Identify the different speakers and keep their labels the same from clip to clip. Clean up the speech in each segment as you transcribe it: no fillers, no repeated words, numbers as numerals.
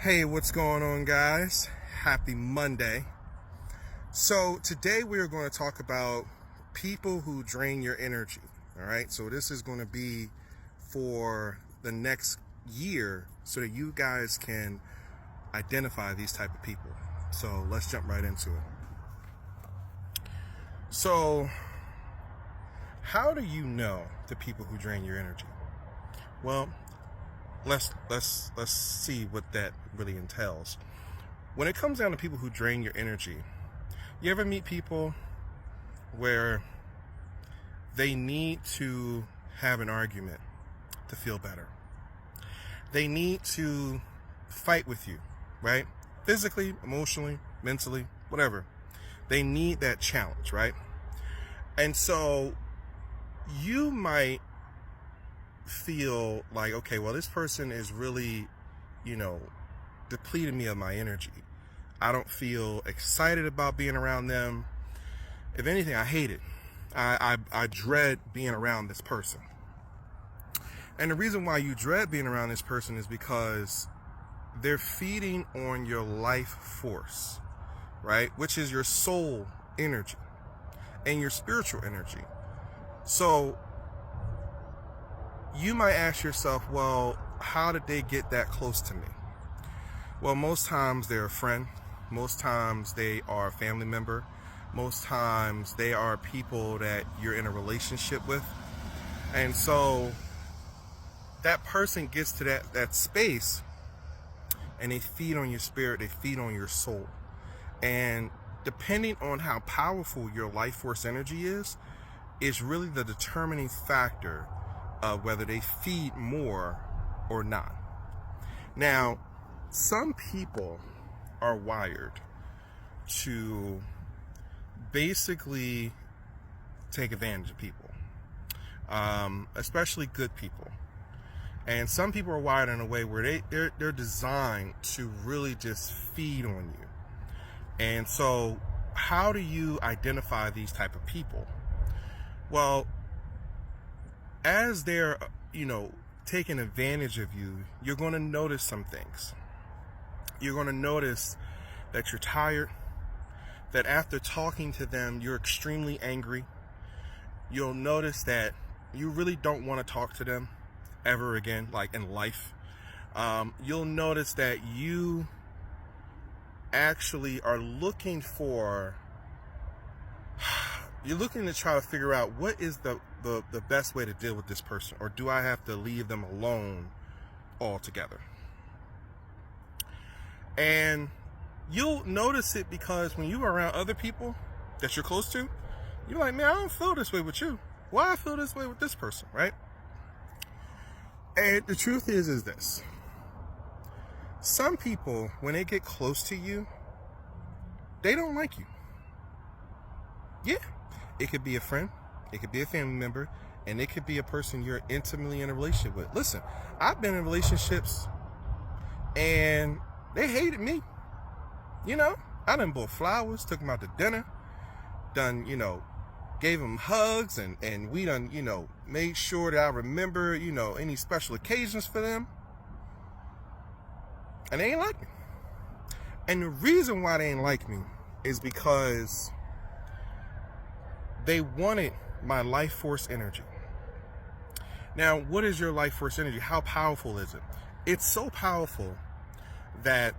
Speaker 1: Hey, what's going on, guys? Happy Monday. So today we are going to talk about people who drain your energy. All right, so this is going to be for the next year so that you guys can identify these type of people. So let's jump right into it. So how do you know the people who drain your energy? Well, let's see what that really entails. When it comes down to people who drain your energy, you ever meet people where they need to have an argument to feel better? They need to fight with you, right? Physically, emotionally, mentally, whatever. They need that challenge, right? And so you might feel like, okay, well, this person is really, depleting me of my energy. I don't feel excited about being around them. If anything, I hate it. I dread being around this person. And the reason why you dread being around this person is because they're feeding on your life force, right? Which is your soul energy and your spiritual energy. So you might ask yourself, well, how did they get that close to me? Well, most times they're a friend. Most times they are a family member. Most times they are people that you're in a relationship with. And so that person gets to that space and they feed on your spirit, they feed on your soul. And depending on how powerful your life force energy is really the determining factor of whether they feed more or not. Now, some people are wired to basically take advantage of people, especially good people. And some people are wired in a way where they're designed to really just feed on you. And so how do you identify these type of people? Well, as they're, taking advantage of you, you're going to notice some things. You're going to notice that you're tired, that after talking to them, you're extremely angry. You'll notice that you really don't want to talk to them ever again, like in life. You'll notice that you actually are looking to try to figure out what is the best way to deal with this person, or do I have to leave them alone altogether? And you'll notice it because when you're around other people that you're close to, you're like, man, I don't feel this way with you. Why I feel this way with this person, right? And the truth is this. Some people, when they get close to you, they don't like you. Yeah. It could be a friend, it could be a family member, and it could be a person you're intimately in a relationship with. Listen, I've been in relationships and they hated me. I done bought flowers, took them out to dinner, gave them hugs, and we done, made sure that I remember, any special occasions for them. And they ain't like me. And the reason why they ain't like me is because they wanted my life force energy. Now, what is your life force energy? How powerful is it? It's so powerful that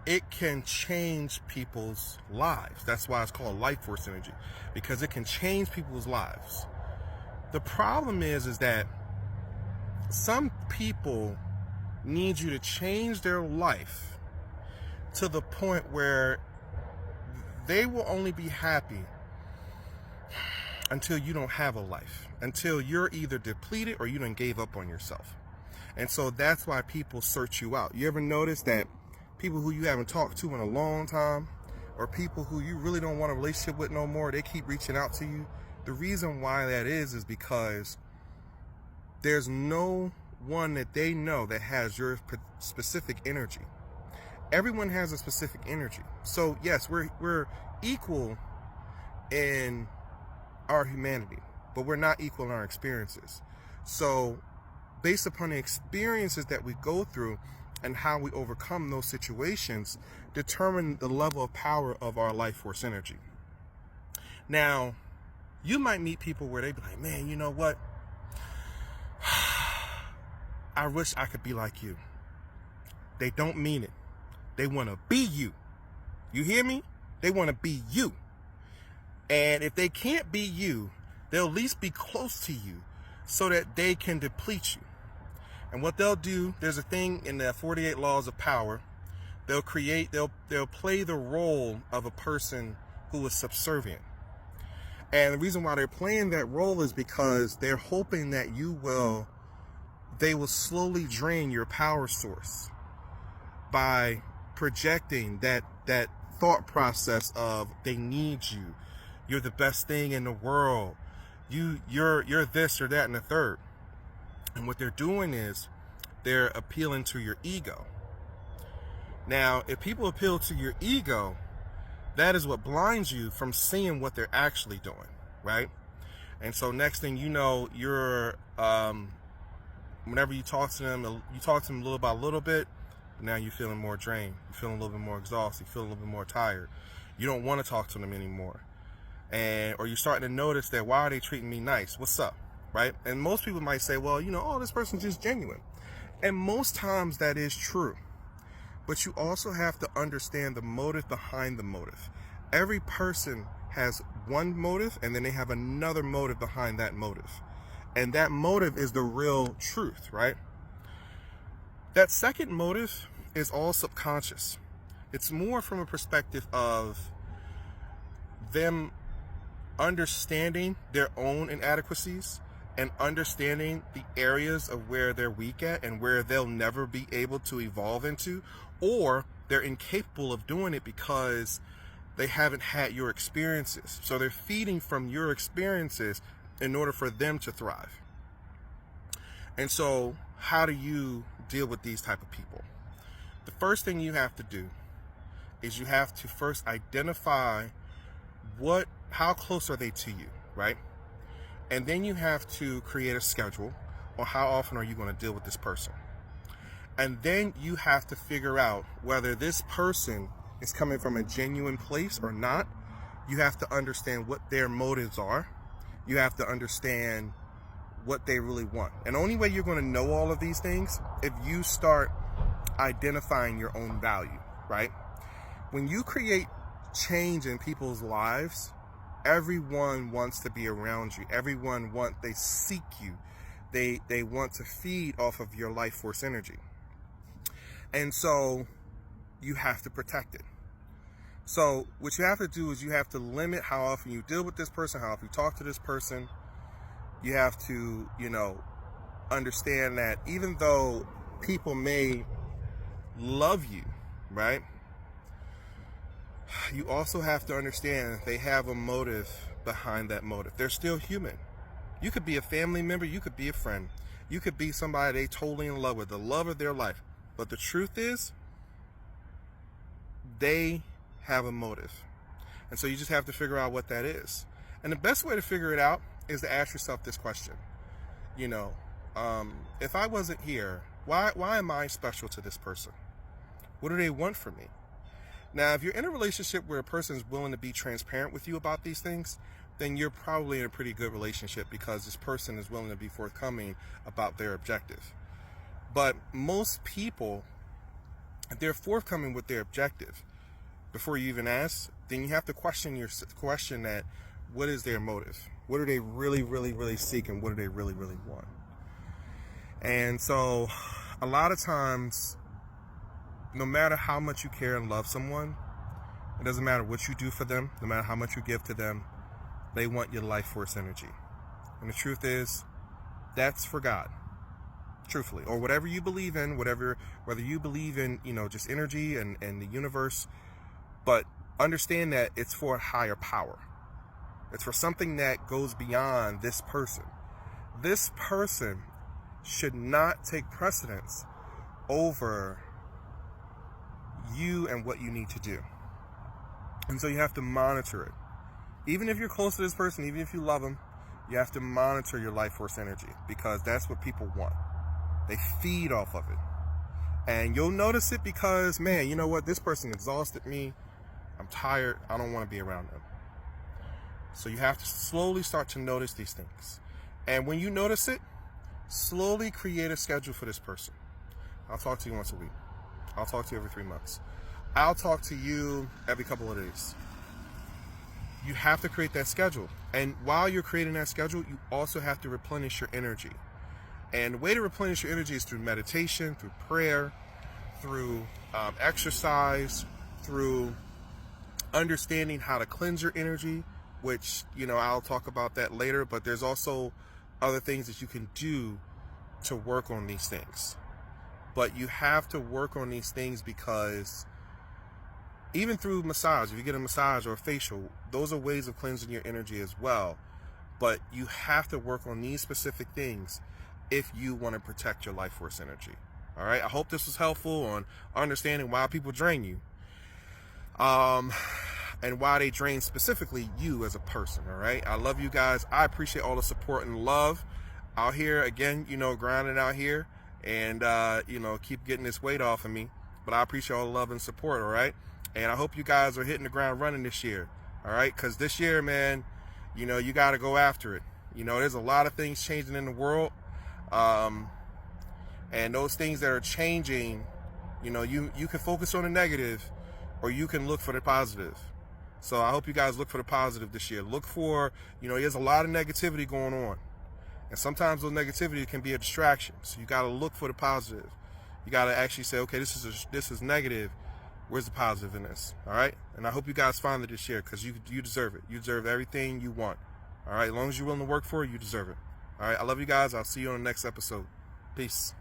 Speaker 1: it can change people's lives. That's why it's called life force energy, because it can change people's lives. The problem is that some people need you to change their life to the point where they will only be happy until you don't have a life, until you're either depleted or you done gave up on yourself. And so that's why people search you out. You ever notice that people who you haven't talked to in a long time, or people who you really don't want a relationship with no more, they keep reaching out to you? The reason why that is because there's no one that they know that has your specific energy. Everyone has a specific energy. So yes, we're equal in our humanity, but we're not equal in our experiences. So based upon the experiences that we go through, and how we overcome those situations determine the level of power of our life force energy. Now, you might meet people where they be like, man, you know what? I wish I could be like you. They don't mean it. They want to be you. You hear me? They want to be you. And if they can't be you, they'll at least be close to you so that they can deplete you. And what they'll do, there's a thing in the 48 laws of power. They'll play the role of a person who is subservient. And the reason why they're playing that role is because they're hoping that they will slowly drain your power source by projecting that thought process of they need you. You're the best thing in the world. You're this or that and the third. And what they're doing is they're appealing to your ego. Now, if people appeal to your ego, that is what blinds you from seeing what they're actually doing, right? And so next thing you know, you're whenever you talk to them little by little bit, now you're feeling more drained. You're feeling a little bit more exhausted. You feel a little bit more tired. You don't want to talk to them anymore. Or you're starting to notice that, why are they treating me nice? What's up? Right? And most people might say, well, oh, this person's just genuine. And most times that is true. But you also have to understand the motive behind the motive. Every person has one motive, and then they have another motive behind that motive. And that motive is the real truth, right? That second motive is all subconscious. It's more from a perspective of them understanding their own inadequacies and understanding the areas of where they're weak at and where they'll never be able to evolve into, or they're incapable of doing it because they haven't had your experiences. So they're feeding from your experiences in order for them to thrive. And so how do you deal with these type of people? The first thing you have to do is you have to first identify how close are they to you, right? And then you have to create a schedule on how often are you going to deal with this person. And then you have to figure out whether this person is coming from a genuine place or not. You have to understand what their motives are. You have to understand what they really want. And the only way you're going to know all of these things if you start identifying your own value, right? When you create change in people's lives, everyone wants to be around you. They seek you. They want to feed off of your life force energy. And so you have to protect it. So what you have to do is you have to limit how often you deal with this person, how often you talk to this person. You have to, understand that even though people may love you, right? You also have to understand they have a motive behind that motive. They're still human. You could be a family member. You could be a friend. You could be somebody they totally in love with, the love of their life. But the truth is, they have a motive. And so you just have to figure out what that is. And the best way to figure it out is to ask yourself this question. If I wasn't here, why am I special to this person? What do they want from me? Now, if you're in a relationship where a person is willing to be transparent with you about these things, then you're probably in a pretty good relationship because this person is willing to be forthcoming about their objective. But most people, if they're forthcoming with their objective, before you even ask, then you have to question that, what is their motive? What do they really, really, really seek, and what do they really, really want? And so a lot of times, no matter how much you care and love someone, it doesn't matter what you do for them, no matter how much you give to them, they want your life force energy. And the truth is, that's for God, truthfully, or whatever you believe in, whether you believe in, just energy and the universe, but understand that it's for a higher power. It's for something that goes beyond this person. This person should not take precedence over you and what you need to do. And so you have to monitor it. Even if you're close to this person, even if you love them, you have to monitor your life force energy, because that's what people want. They feed off of it. And you'll notice it because, man, you know what? This person exhausted me. I'm tired. I don't want to be around them. So you have to slowly start to notice these things. And when you notice it, slowly create a schedule for this person. I'll talk to you once a week. I'll talk to you every 3 months. I'll talk to you every couple of days. You have to create that schedule. And while you're creating that schedule, you also have to replenish your energy. And the way to replenish your energy is through meditation, through prayer, through exercise, through understanding how to cleanse your energy, which, I'll talk about that later. But there's also other things that you can do to work on these things. But you have to work on these things because even through massage, if you get a massage or a facial, those are ways of cleansing your energy as well. But you have to work on these specific things if you want to protect your life force energy. All right. I hope this was helpful on understanding why people drain you. And why they drain specifically you as a person. All right. I love you guys. I appreciate all the support and love out here. Again, grinding out here and, keep getting this weight off of me. But I appreciate all the love and support. All right. And I hope you guys are hitting the ground running this year. All right. Because this year, man, you got to go after it. There's a lot of things changing in the world. And those things that are changing, you can focus on the negative or you can look for the positive. So I hope you guys look for the positive this year. Look for, there's a lot of negativity going on. And sometimes those negativity can be a distraction. So you got to look for the positive. You got to actually say, okay, this is negative. Where's the positive in this? All right. And I hope you guys find it this year because you deserve it. You deserve everything you want. All right. As long as you're willing to work for it, you deserve it. All right. I love you guys. I'll see you on the next episode. Peace.